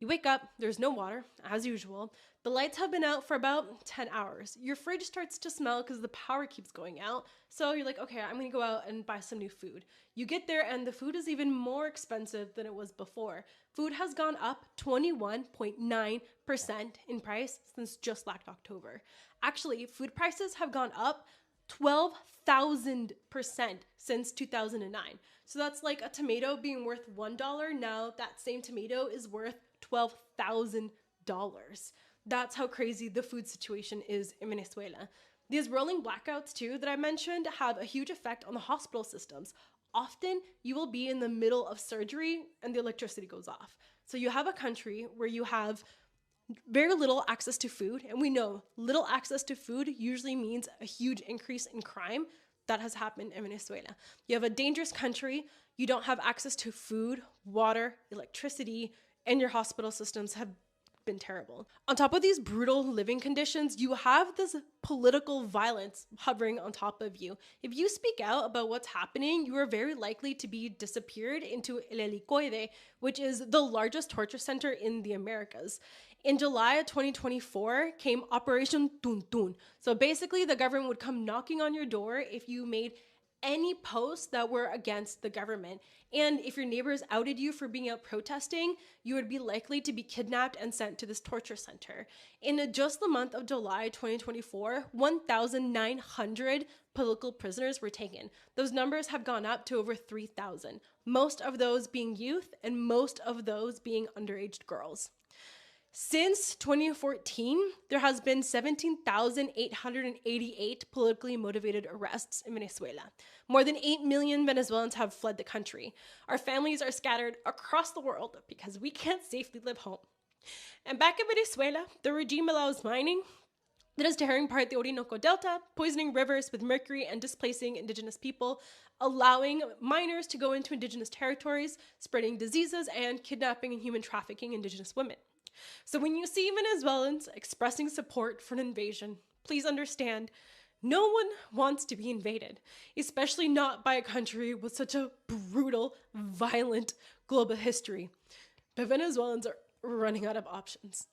You wake up, there's no water, as usual. The lights have been out for about 10 hours. Your fridge starts to smell because the power keeps going out. So you're like, okay, I'm gonna go out and buy some new food. You get there and the food is even more expensive than it was before. Food has gone up 21.9% in price since just last October. Actually, food prices have gone up 12,000% since 2009. So that's like a tomato being worth $1. Now that same tomato is worth $12,000. That's how crazy the food situation is in Venezuela. These rolling blackouts, too, that I mentioned, have a huge effect on the hospital systems. Often, you will be in the middle of surgery and the electricity goes off. So you have a country where you have very little access to food, and we know little access to food usually means a huge increase in crime. That has happened in Venezuela. You have a dangerous country, you don't have access to food, water, electricity, and your hospital systems have been terrible. On top of these brutal living conditions, you have this political violence hovering on top of you. If you speak out about what's happening, you are very likely to be disappeared into El Helicoide, which is the largest torture center in the Americas. In July of 2024 came Operation Tuntun. So basically, the government would come knocking on your door if you made any posts that were against the government. And if your neighbors outed you for being out protesting, you would be likely to be kidnapped and sent to this torture center. In just the month of July 2024, 1,900 political prisoners were taken. Those numbers have gone up to over 3,000, most of those being youth and most of those being underage girls. Since 2014, there has been 17,888 politically motivated arrests in Venezuela. More than 8 million Venezuelans have fled the country. Our families are scattered across the world because we can't safely live home. And back in Venezuela, the regime allows mining that is tearing apart the Orinoco Delta, poisoning rivers with mercury and displacing indigenous people, allowing miners to go into indigenous territories, spreading diseases, and kidnapping and human trafficking indigenous women. So when you see Venezuelans expressing support for an invasion, please understand, no one wants to be invaded, especially not by a country with such a brutal, violent global history. But Venezuelans are running out of options.